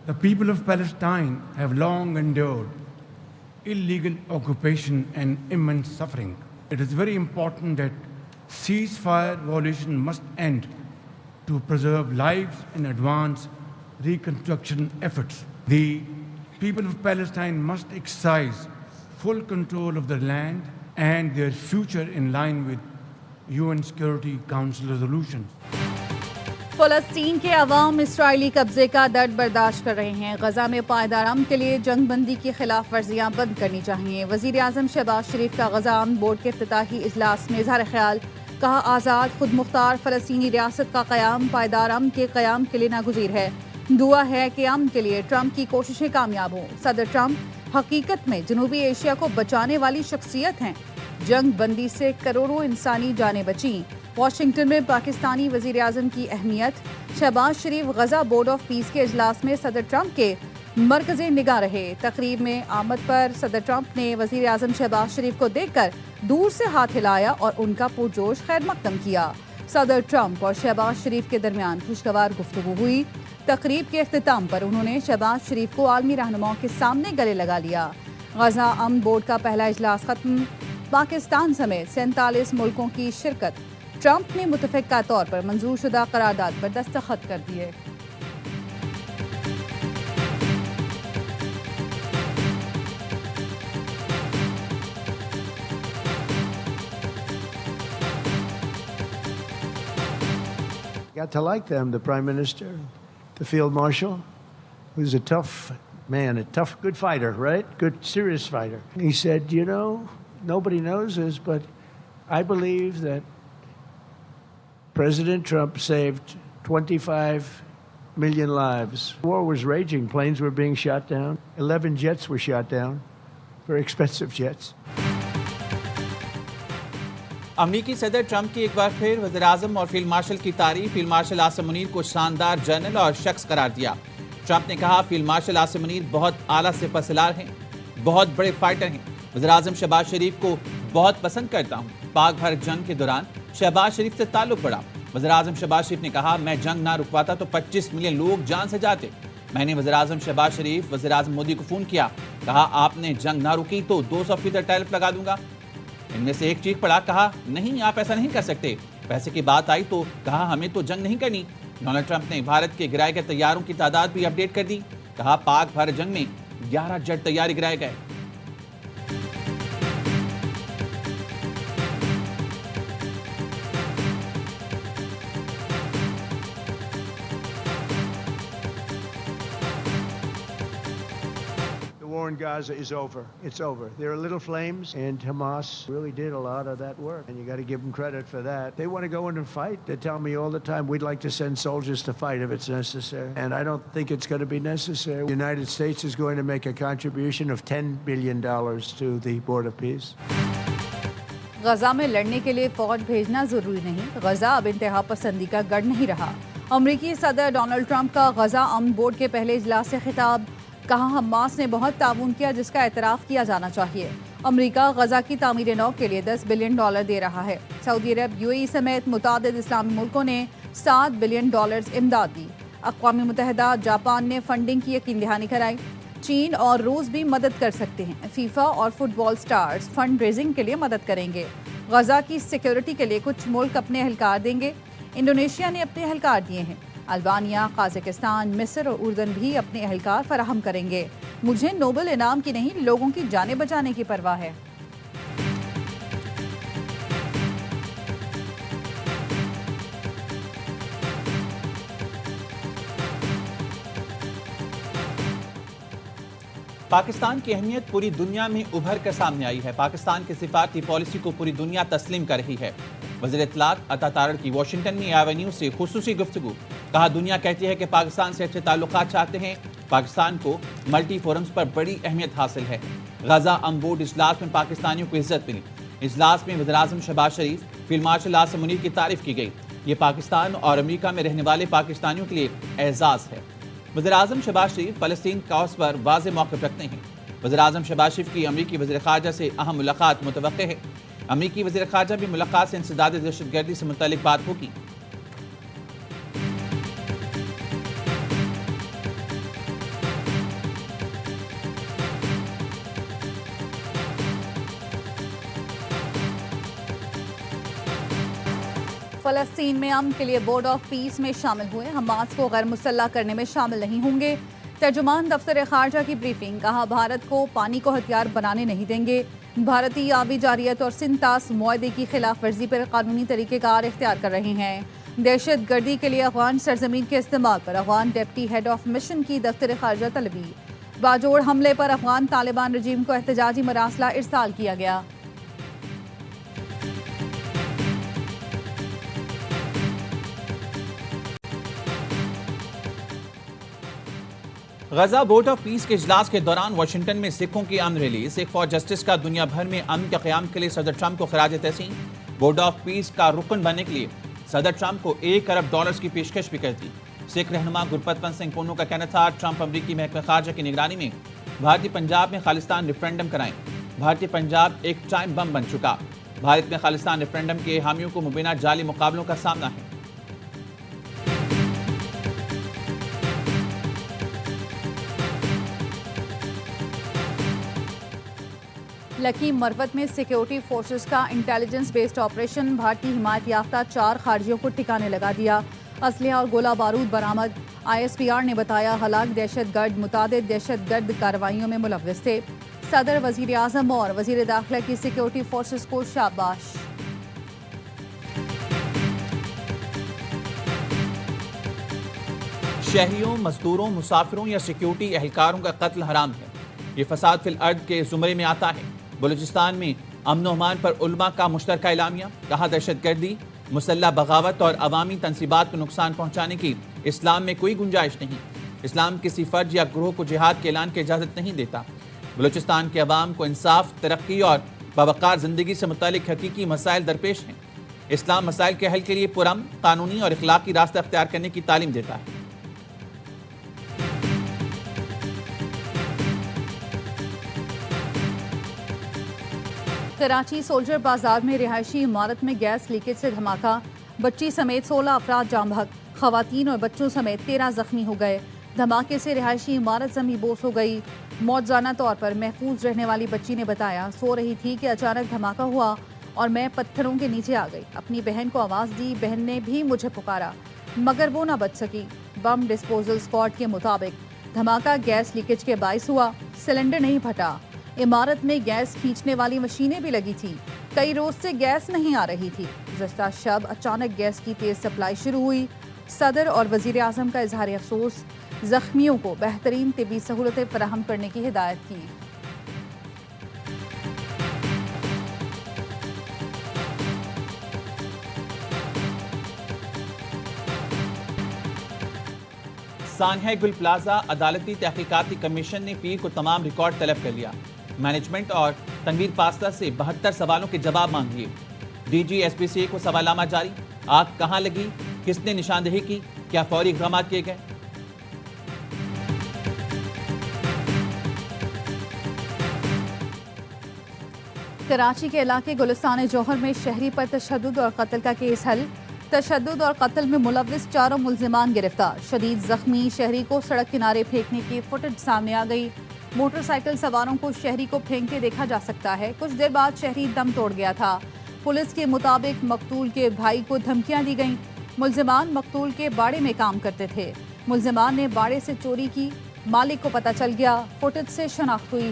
The people of Palestine have long endured illegal occupation and immense suffering. It is very important that ceasefire violation must end to preserve lives and advance reconstruction efforts. The people of Palestine must exercise full control of their land and their future in line with UN Security Council resolutions. فلسطین کے عوام اسرائیلی قبضے کا درد برداشت کر رہے ہیں. غزہ میں پائیدار امن کے لیے جنگ بندی کی خلاف ورزیاں بند کرنی چاہیے. وزیر اعظم شہباز شریف کا غزہ امن بورڈ کے افتتاحی اجلاس میں اظہار خیال. کہا آزاد خود مختار فلسطینی ریاست کا قیام پائیدار امن کے قیام کے لیے ناگزیر ہے. دعا ہے کہ امن کے لیے ٹرمپ کی کوششیں کامیاب ہوں. صدر ٹرمپ حقیقت میں جنوبی ایشیا کو بچانے والی شخصیت ہیں. جنگ بندی سے کروڑوں انسانی جانیں بچیں. واشنگٹن میں پاکستانی وزیر اعظم کی اہمیت. شہباز شریف غزہ بورڈ آف پیس کے اجلاس میں صدر ٹرمپ کے مرکز نگاہ رہے. تقریب میں آمد پر صدر ٹرمپ نے وزیر اعظم شہباز شریف کو دیکھ کر دور سے ہاتھ ہلایا اور ان کا پرجوش خیر مقدم کیا. صدر ٹرمپ اور شہباز شریف کے درمیان خوشگوار گفتگو ہوئی. تقریب کے اختتام پر انہوں نے شہباز شریف کو عالمی رہنماؤں کے سامنے گلے لگا لیا. غزہ امن بورڈ کا پہلا اجلاس ختم. پاکستان سمیت 47 ملکوں کی شرکت. ٹرمپ نے متفقہ طور پر منظور شدہ قرارداد پر دستخط کر دیے. Got to like them, the Prime Minister, the Field Marshal, who's a tough man, a tough, good fighter, right? Good, serious fighter. He said, you know, nobody knows this, but I believe that President Trump saved 25 million lives. War was raging. Planes were being shot down. 11 jets were shot down. Very expensive jets. امریکی صدر Trump کی ایک بار پھر وزیر اعظم اور field marshal کی تعریف. Field marshal Asim Munir کو شاندار جنرل اور شخص قرار دیا. ٹرمپ نے کہا فیلڈ مارشل عاصم منیر بہت اعلیٰ سپہ سالار ہیں, بہت بڑے فائٹر ہیں. وزیر اعظم شہباز شریف کو بہت پسند کرتا ہوں. پاک بھارت جنگ کے دوران شہباز شریف سے تعلق بڑھا. وزیر اعظم شہباز شریف نے کہا میں جنگ نہ رکواتا تو 25 ملین لوگ جان سے جاتے. میں نے وزیر اعظم شہباز شریف وزیر اعظم مودی کو فون کیا. کہا آپ نے جنگ نہ رکی تو 200% ٹیرف لگا دوں گا. ان میں سے ایک چیخ پڑا, کہا نہیں آپ ایسا نہیں کر سکتے. پیسے کی بات آئی تو کہا ہمیں تو جنگ نہیں کرنی. ڈونلڈ ٹرمپ نے بھارت کے گرائے گئے طیاروں کی تعداد بھی اپ ڈیٹ کر دی. کہا پاک بھارت جنگ میں 11 جیٹ طیارے گرائے گئے. The war in Gaza is over. It's over. There are little flames, and Hamas really did a lot of that work, and you got to give them credit for that. They want to go in and fight. They tell me all the time, we'd like to send soldiers to fight if it's necessary, and I don't think it's going to be necessary. The United States is going to make a contribution of $10 billion to the Board of Peace. Gaza میں لڑنے کے لیے فوج بھیجنا ضروری نہیں. غزہ اب انتہا پسندی کا گڑھ نہیں رہا. امریکی صدر ڈونلڈ ٹرمپ کا غزہ امن بورڈ کے پہلے اجلاس سے خطاب. کہا حماس نے بہت تعاون کیا جس کا اعتراف کیا جانا چاہیے. امریکہ غزہ کی تعمیر نو کے لیے $10 بلین دے رہا ہے. سعودی عرب UAE سمیت متعدد اسلامی ملکوں نے $7 بلین امداد دی. اقوام متحدہ جاپان نے فنڈنگ کی یقین دہانی کرائی. چین اور روس بھی مدد کر سکتے ہیں. فیفا اور فٹ بال سٹارز فنڈ ریزنگ کے لیے مدد کریں گے. غزہ کی سیکیورٹی کے لیے کچھ ملک اپنے اہلکار دیں گے. انڈونیشیا نے اپنے اہلکار دیے ہیں. البانیہ، قازقستان، مصر اور اردن بھی اپنے اہلکار فراہم کریں گے. مجھے نوبل انعام کی نہیں لوگوں کی جانیں بچانے کی پرواہ ہے. پاکستان کی اہمیت پوری دنیا میں ابھر کر سامنے آئی ہے. پاکستان کی سفارتی پالیسی کو پوری دنیا تسلیم کر رہی ہے. وزیر اطلاعات عطا تارڑ کی واشنگٹن میں آئی نیوز سے خصوصی گفتگو. کہا دنیا کہتی ہے کہ پاکستان سے اچھے تعلقات چاہتے ہیں. پاکستان کو ملٹی فورمز پر بڑی اہمیت حاصل ہے. غزہ امن بورڈ اجلاس میں پاکستانیوں کو عزت ملی. اجلاس میں وزیر اعظم شہباز شریف، فیلڈ مارشل عاصم منیر کی تعریف کی گئی. یہ پاکستان اور امریکہ میں رہنے والے پاکستانیوں کے لیے اعزاز ہے. وزیر اعظم شہباز شریف فلسطین کاز پر واضح موقف رکھتے ہیں. وزیر اعظم شہباز شریف کی امریکی وزیر خارجہ سے اہم ملاقات متوقع ہے. امریکی وزیر خارجہ بھی ملاقات سے انسداد دہشت گردی سے متعلق بات ہوگی. فلسطین میں امن کے لیے بورڈ آف پیس میں شامل ہوئے، حماس کو غیر مسلح کرنے میں شامل نہیں ہوں گے۔ ترجمان دفتر خارجہ کی بریفنگ، کہا بھارت کو پانی کو ہتھیار بنانے نہیں دیں گے۔ بھارتی آبی جارحیت اور سنتاس معاہدے کی خلاف ورزی پر قانونی طریقہ کار اختیار کر رہے ہیں۔ دہشت گردی کے لیے افغان سرزمین کے استعمال پر افغان ڈپٹی ہیڈ آف مشن کی دفتر خارجہ طلبی۔ باجوڑ حملے پر افغان طالبان رجیم کو احتجاجی مراسلہ ارسال کیا گیا۔ غزہ بورڈ آف پیس کے اجلاس کے دوران واشنگٹن میں سکھوں کی امن ریلی، سکھ فار جسٹس کا دنیا بھر میں امن کے قیام کے لیے صدر ٹرمپ کو خراج تحسین۔ بورڈ آف پیس کا رکن بننے کے لیے صدر ٹرمپ کو $1 ارب کی پیشکش بھی کر دی۔ سکھ رہنما گرپت ونت سنگھ پونو کا کہنا تھا ٹرمپ امریکی محکمہ خارجہ کی نگرانی میں بھارتی پنجاب میں خالصتان ریفرنڈم کرائیں۔ بھارتی پنجاب ایک ٹائم بم بن چکا۔ بھارت میں خالصتان ریفرنڈم کے حامیوں کو مبینہ جعلی مقابلوں کا سامنا ہے۔ لکی مروت میں سیکیورٹی فورسز کا انٹیلیجنس بیسڈ آپریشن، بھارتی حمایت یافتہ 4 خارجیوں کو ٹھکانے لگا دیا۔ اسلحہ اور گولہ بارود برآمد۔ ISPR نے بتایا ہلاک دہشت گرد متعدد دہشت گرد کارروائیوں میں ملوث تھے۔ صدر، وزیر اعظم اور وزیر داخلہ کی سیکیورٹی فورسز کو شاباش۔ شہریوں، مزدوروں، مسافروں یا سیکیورٹی اہلکاروں کا قتل حرام ہے۔ یہ فساد فی الارض کے زمرے میں آتا ہے۔ بلوچستان میں امن و امان پر علماء کا مشترکہ اعلامیہ، کہا دہشت گردی، مسلح بغاوت اور عوامی تنصیبات کو نقصان پہنچانے کی اسلام میں کوئی گنجائش نہیں۔ اسلام کسی فرد یا گروہ کو جہاد کے اعلان کی اجازت نہیں دیتا۔ بلوچستان کے عوام کو انصاف، ترقی اور باوقار زندگی سے متعلق حقیقی مسائل درپیش ہیں۔ اسلام مسائل کے حل کے لیے پرامن، قانونی اور اخلاقی راستہ اختیار کرنے کی تعلیم دیتا ہے۔ کراچی سولجر بازار میں رہائشی عمارت میں گیس لیکیج سے دھماکہ، بچی سمیت 16 افراد جاں بحق، خواتین اور بچوں سمیت 13 زخمی ہو گئے۔ دھماکے سے رہائشی عمارت زمیں بوس ہو گئی۔ موجزانہ طور پر محفوظ رہنے والی بچی نے بتایا، سو رہی تھی کہ اچانک دھماکہ ہوا اور میں پتھروں کے نیچے آ گئی۔ اپنی بہن کو آواز دی، بہن نے بھی مجھے پکارا مگر وہ نہ بچ سکی۔ بم ڈسپوزل اسکواڈ کے مطابق دھماکہ گیس لیکیج کے باعث ہوا، سلنڈر نہیں پھٹا۔ عمارت میں گیس کھینچنے والی مشینیں بھی لگی تھی۔ کئی روز سے گیس نہیں آ رہی تھی۔ گزشتہ شب اچانک گیس کی تیز سپلائی شروع ہوئی۔ صدر اور وزیر اعظم کا اظہار افسوس، زخمیوں کو بہترین طبی سہولتیں فراہم کرنے کی ہدایت کی۔ سانحہ گل پلازا عدالتی تحقیقاتی کمیشن نے پیر کو تمام ریکارڈ طلب کر لیا۔ مینجمنٹ اور تنویر پاستا سے 72 سوالوں کے جواب مانگ لیے۔ DG/SPCA کو سوال نامہ جاری۔ آگ کہاں لگی، کس نے نشاندہی کی، کیا فوری اقدامات کیے گئے؟ کراچی کے علاقے گلستان جوہر میں شہری پر تشدد اور قتل کا کیس حل۔ تشدد اور قتل میں ملوث 4 ملزمان گرفتار۔ شدید زخمی شہری کو سڑک کنارے پھینکنے کی فوٹیج سامنے آ گئی۔ موٹر سائیکل سواروں کو شہری کو پھینکتے دیکھا جا سکتا ہے۔ کچھ دیر بعد شہری دم توڑ گیا تھا۔ پولیس کے مطابق مقتول کے بھائی کو دھمکیاں دی گئیں۔ ملزمان مقتول کے باڑے میں کام کرتے تھے۔ ملزمان نے باڑے سے چوری کی، مالک کو پتہ چل گیا، فوٹیج سے شناخت ہوئی۔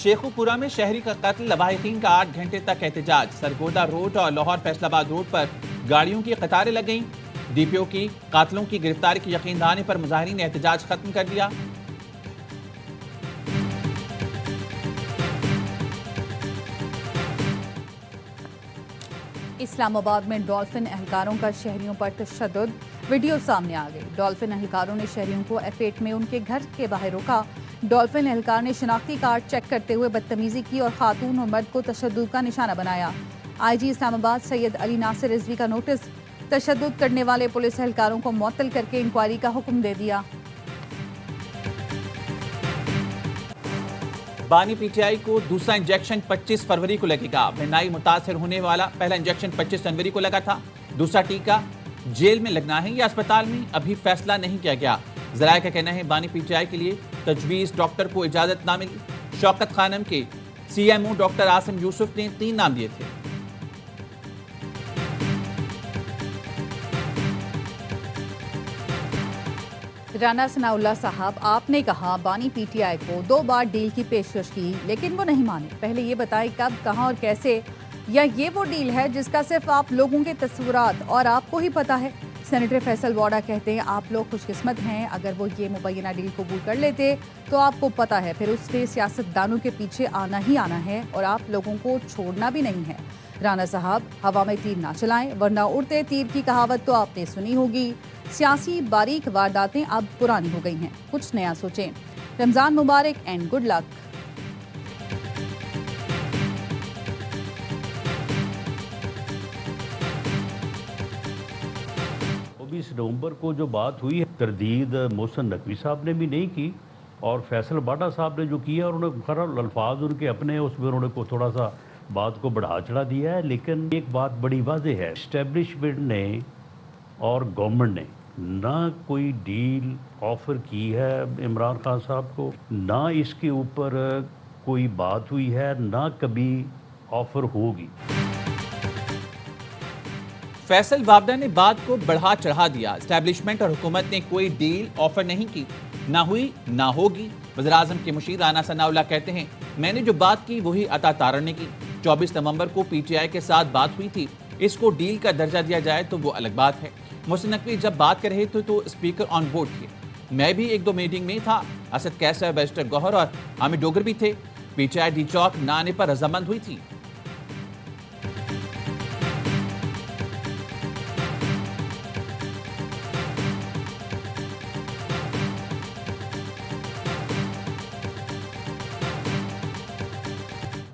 شیخوپورہ میں شہری کا قتل، لواحقین کا 8 گھنٹے تک احتجاج۔ سرگودا روڈ اور لاہور فیصل آباد روڈ پر گاڑیوں کی قطاریں لگ گئیں۔ DPO کی قاتلوں کی گرفتاری کی یقین دہانی پر مظاہرین نے احتجاج ختم کر دیا۔ اسلام آباد میں ڈولفن اہلکاروں کا شہریوں پر تشدد، ویڈیو سامنے آ گئی۔ ڈولفن اہلکاروں نے شہریوں کو F8 میں ان کے گھر کے باہر روکا۔ ڈولفن اہلکار نے شناختی کارڈ چیک کرتے ہوئے بدتمیزی کی اور خاتون اور مرد کو تشدد کا نشانہ بنایا۔ IG اسلام آباد سید علی ناصر رضوی کا نوٹس، تشدد کرنے والے پولیس اہلکاروں کو معطل کر کے انکوائری کا حکم دے دیا۔ بانی PTI کو دوسرا انجیکشن 25 فروری کو لگے گا۔ بہنائی متاثر ہونے والا پہلا انجیکشن 25 جنوری کو لگا تھا۔ دوسرا ٹیکہ جیل میں لگنا ہے یا اسپتال میں، ابھی فیصلہ نہیں کیا گیا۔ ذرائع کا کہنا ہے بانی PTI کے لیے تجویز ڈاکٹر کو اجازت نہ ملی. شوکت خانم کے CMO ڈاکٹر عاصم یوسف نے 3 نام دیے تھے. رانا ثناء اللہ صاحب، آپ نے کہا بانی PTI کو 2 بار ڈیل کی پیشکش کی لیکن وہ نہیں مانے. پہلے یہ بتائیں کب، کہاں اور کیسے؟ یا یہ وہ ڈیل ہے جس کا صرف آپ لوگوں کے تصورات اور آپ کو ہی پتا ہے؟ سینیٹر فیصل واڈا کہتے ہیں آپ لوگ خوش قسمت ہیں، اگر وہ یہ مبینہ ڈیل قبول کر لیتے تو آپ کو پتا ہے پھر اس سے سیاست دانوں کے پیچھے آنا ہی آنا ہے اور آپ لوگوں کو چھوڑنا بھی نہیں ہے. رانا صاحب، ہوا میں تیر نہ چلائیں ورنہ اڑتے تیر کی کہاوت تو آپ نے سنی ہوگی. سیاسی باریک وارداتیں اب پرانی ہو گئی ہیں، کچھ نیا سوچیں. رمضان مبارک اینڈ گڈ لک. 24 نومبر کو جو بات ہوئی ہے، تردید محسن نقوی صاحب نے بھی نہیں کی اور فیصل واڈا صاحب نے جو کیا، اور انہوں نے خراب الفاظ ان کے اپنے اس میں انہوں نے کو تھوڑا سا بات کو بڑھا چڑھا دیا ہے. لیکن ایک بات بڑی واضح ہے، اسٹیبلشمنٹ نے اور گورنمنٹ نے نہ کوئی ڈیل آفر کی ہے عمران خان صاحب کو، نہ اس کے اوپر کوئی بات ہوئی ہے، نہ کبھی آفر ہوگی. فیصل واوڈا نے بات کو بڑھا چڑھا دیا. اسٹیبلشمنٹ اور حکومت نے کوئی ڈیل آفر نہیں کی، نہ ہوئی نہ ہوگی. وزیراعظم کے مشیر رانا ثناء اللہ کہتے ہیں میں نے جو بات کی وہی عطا تارڑ نے کی. 24 نومبر کو PTI کے ساتھ بات ہوئی تھی، اس کو ڈیل کا درجہ دیا جائے تو وہ الگ بات ہے. محسن نقوی جب بات کر رہے تھے تو اسپیکر آن بورڈ تھے. میں بھی 1-2 میٹنگ میں تھا. اسد کیسر، بیرسٹر گوہر اور عامر ڈوگر بھی تھے. PTI ڈی چوک نہ آنے پر رضامند ہوئی تھی.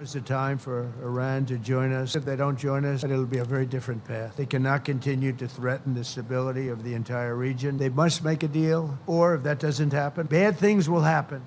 It's a time for Iran to join us. If they don't join us, it'll be a very different path. They cannot continue to threaten the stability of the entire region. They must make a deal, or if that doesn't happen, bad things will happen.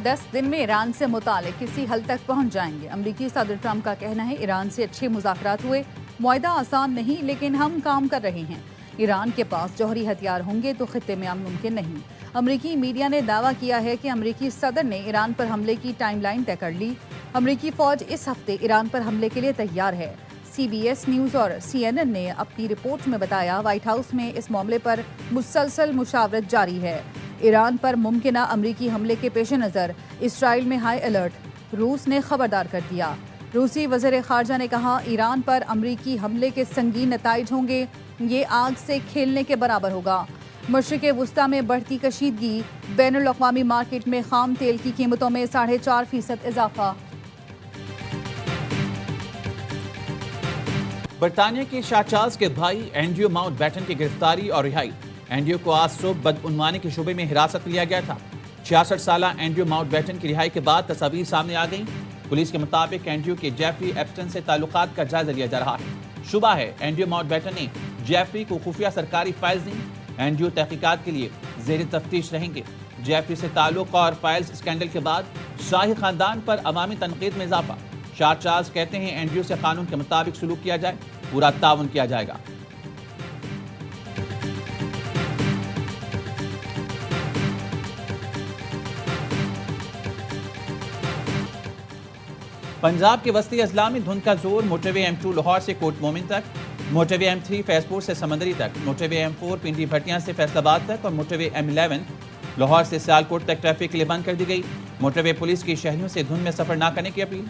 10 دن میں ایران سے متعلق کسی حل تک پہنچ جائیں گے. امریکی صدر ٹرمپ کا کہنا ہے ایران سے اچھے مذاکرات ہوئے، معاہدہ آسان نہیں لیکن ہم کام کر رہے ہیں. ایران کے پاس جوہری ہتھیار ہوں گے تو خطے میں امن ممکن نہیں. امریکی میڈیا نے دعویٰ کیا ہے کہ امریکی صدر نے ایران پر حملے کی ٹائم لائن طے کر لی. امریکی فوج اس ہفتے ایران پر حملے کے لیے تیار ہے. CBS نیوز اور CNN نے اپنی رپورٹ میں بتایا وائٹ ہاؤس میں اس معاملے پر مسلسل مشاورت جاری ہے. ایران پر ممکنہ امریکی حملے کے پیش نظر اسرائیل میں ہائی الرٹ. روس نے خبردار کر دیا. روسی وزیر خارجہ نے کہا ایران پر امریکی حملے کے سنگین نتائج ہوں گے، یہ آگ سے کھیلنے کے برابر ہوگا. مشرق وسطی میں بڑھتی کشیدگی، بین الاقوامی مارکیٹ میں خام تیل کی قیمتوں میں 4.5% اضافہ. برطانیہ کے شاہ چارلز کے بھائی اینڈریو ماؤنٹ بیٹن کی گرفتاری اور رہائی. اینڈریو کو آج صبح بدعنوانی کے شعبے میں حراست میں لیا گیا تھا. 66 سالہ اینڈریو ماؤنٹ بیٹن کی رہائی کے بعد تصاویر سامنے آ گئیں. پولیس کے مطابق اینڈریو کے جیفری ایپسٹن سے تعلقات کا جائزہ لیا جا رہا ہے. شبہ ہے اینڈریو ماؤنٹ بیٹن نے جیفری کو خفیہ سرکاری فائلز دیں. اینڈریو تحقیقات کے لیے زیر تفتیش رہیں گے. جیفری سے تعلق اور فائلز اسکینڈل کے بعد شاہی خاندان پر عوامی تنقید میں اضافہ. شاہ چارلز کہتے ہیں اینڈریو سے قانون کے مطابق سلوک کیا جائے، پورا تعاون کیا جائے گا. پنجاب کے وسطی اضلاع میں دھند کا زور. موٹر وے M2 لاہور سے کوٹ مومن تک، موٹر وے M3 فیض پور سے سمندری تک، موٹر وے M4 پنڈی بھٹیاں سے فیصل آباد تک اور موٹر وے M11 لاہور سے سیالکوٹ تک ٹریفک کے لیے بند کر دی گئی. موٹر وے پولیس کی شہریوں سے دھند میں سفر نہ کرنے کی اپیل.